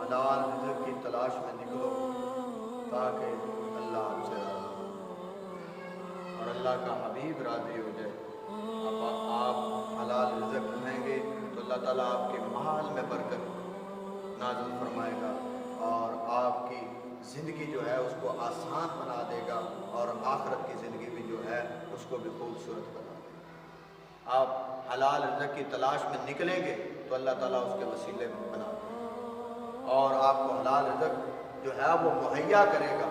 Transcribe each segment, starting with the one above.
حلال رزق کی تلاش میں نکلو تاکہ اللہ آپ سے راضی ہو اور اللہ کا حبیب راضی ہو جائے۔ آپ حلال رزق کھائیں گے تو اللہ تعالیٰ آپ کے مال میں برکت نازل فرمائے گا اور آپ کی زندگی جو ہے اس کو آسان بنا دے گا اور آخرت کی زندگی بھی جو ہے اس کو بھی خوبصورت بنا دے گا۔ آپ حلال رزق کی تلاش میں نکلیں گے تو اللہ تعالیٰ اس کے وسیلے بنا دے گا اور آپ کو حلال رزق جو ہے وہ مہیا کرے گا۔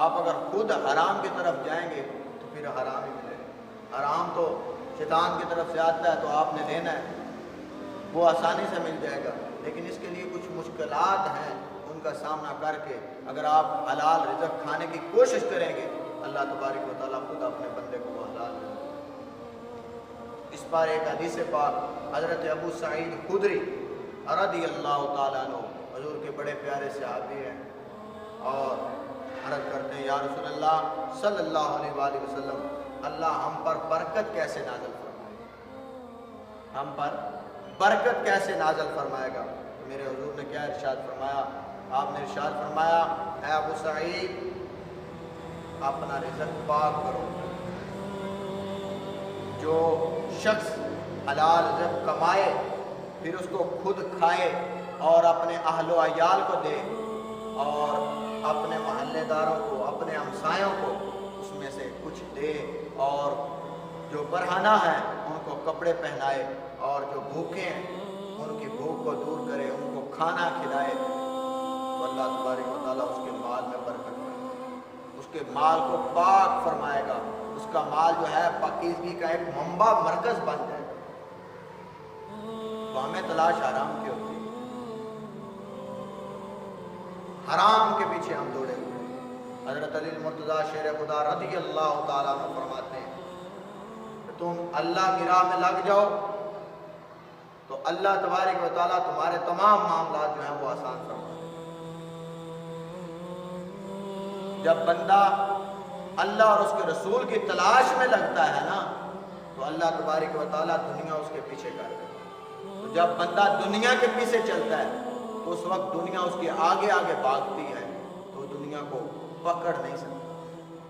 آپ اگر خود حرام کی طرف جائیں گے تو پھر حرام ہی ملے گا۔ حرام تو شیطان کی طرف سے آتا ہے تو آپ نے لینا ہے، وہ آسانی سے مل جائے گا، لیکن اس کے لیے کچھ مشکلات ہیں، ان کا سامنا کر کے اگر آپ حلال رزق کھانے کی کوشش کریں گے اللہ تبارک و تعالیٰ خود اپنے بندے کو وہ حلال رزق۔ اس پر ایک حدیث پاک حضرت ابو سعید خدری رضی اللہ تعالیٰ عنہ حضور کے بڑے پیارے صحابی ہیں اور عرض کرتے ہیں یا رسول اللہ صلی اللہ علیہ وآلہ وسلم اللہ ہم پر برکت کیسے نازل فرمائے گا، ہم پر برکت کیسے نازل فرمائے گا؟ تو میرے حضور نے کیا ارشاد فرمایا؟ آپ نے ارشاد فرمایا اے ابو سعید اپنا رزق پاک کرو۔ جو شخص حلال رزق کمائے پھر اس کو خود کھائے اور اپنے اہل و عیال کو دے اور اپنے محلے داروں کو، اپنے ہمسایوں کو اس میں سے کچھ دے اور جو برہنہ ہیں ان کو کپڑے پہنائے اور جو بھوکے ہیں ان کی بھوک کو دور کرے، ان کو کھانا کھلائے تو اللہ تبارک و تعالیٰ اس کے مال میں برکت کرے گا، اس کے مال کو پاک فرمائے گا، اس کا مال جو ہے پاکیزگی کا ایک منبع مرکز بن جائے گا۔ تو ہمیں تلاش حرام کی ہوتی ہے، حرام کے پیچھے ہم دوڑے ہوئے ہیں۔ حضرت علی المرتضیٰ شیر خدا رضی اللہ تعالیٰ عنہ فرماتے ہیں کہ تم اللہ کی راہ میں لگ جاؤ تو اللہ تبارک و تعالیٰ تمہارے تمام معاملات جو ہیں وہ آسان فرما دے گا۔ جب بندہ اللہ اور اس کے رسول کی تلاش میں لگتا ہے نا تو اللہ تبارک و تعالیٰ دنیا اس کے پیچھے کر دے گا۔ تو جب بندہ دنیا کے پیچھے چلتا ہے تو اس وقت دنیا اس کے آگے آگے بھاگتی ہے تو دنیا کو پکڑ نہیں سکتا،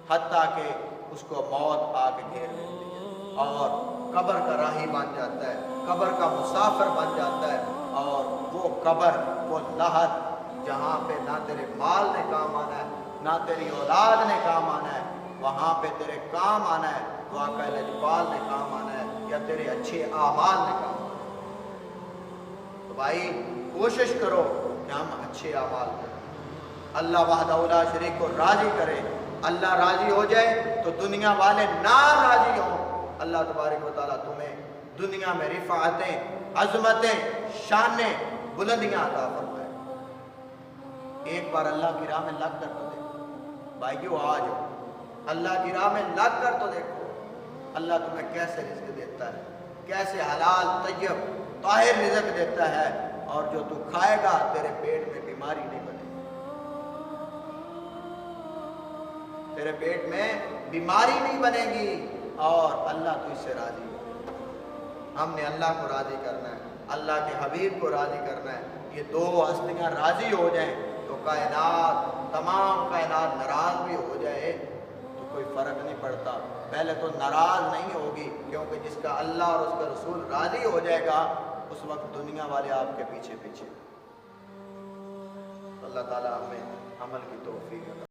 حتیٰ کہ اس کو موت آ کے گھیر لیتی ہے اور قبر کا راہی بن جاتا ہے، قبر کا مسافر بن جاتا ہے اور وہ قبر، وہ لحد جہاں پہ نہ تیرے مال نے کام آنا ہے نہ تیری اولاد نے کام آنا ہے، وہاں پہ تیرے کام آنا ہے تو آقا لجپال نے کام آنا ہے یا تیرے اچھے اعمال نے کام آنا ہے۔ تو بھائی کوشش کرو کہ ہم اچھے اعمال کریں، اللہ وحدہ لا شریک کو راضی کرے۔ اللہ راضی ہو جائے تو دنیا والے نہ راضی ہوں، اللہ تبارک و تعالیٰ تمہیں دنیا میں رفعتیں، عظمتیں، شانیں، بلندیاں عطا فرمائے۔ ایک بار اللہ کی راہ میں لگ کر تو دیکھو بھائیو، آ جاؤ اللہ کی راہ میں لگ کر تو دیکھو اللہ تمہیں کیسے رزق دیتا ہے، کیسے حلال طیب طاہر رزق دیتا ہے اور جو تو کھائے گا تیرے پیٹ میں بیماری نہیں بنے گی، تیرے پیٹ میں بیماری نہیں بنے گی اور اللہ تو اس سے راضی ہے۔ ہم نے اللہ کو راضی کرنا ہے، اللہ کے حبیب کو راضی کرنا ہے۔ یہ دو ہستیاں راضی ہو جائیں تو کائنات، تمام کائنات ناراض بھی ہو جائے تو کوئی فرق نہیں پڑتا۔ پہلے تو ناراض نہیں ہوگی کیونکہ جس کا اللہ اور اس کا رسول راضی ہو جائے گا اس وقت دنیا والے آپ کے پیچھے پیچھے۔ اللہ تعالیٰ ہمیں عمل کی توفیق عطا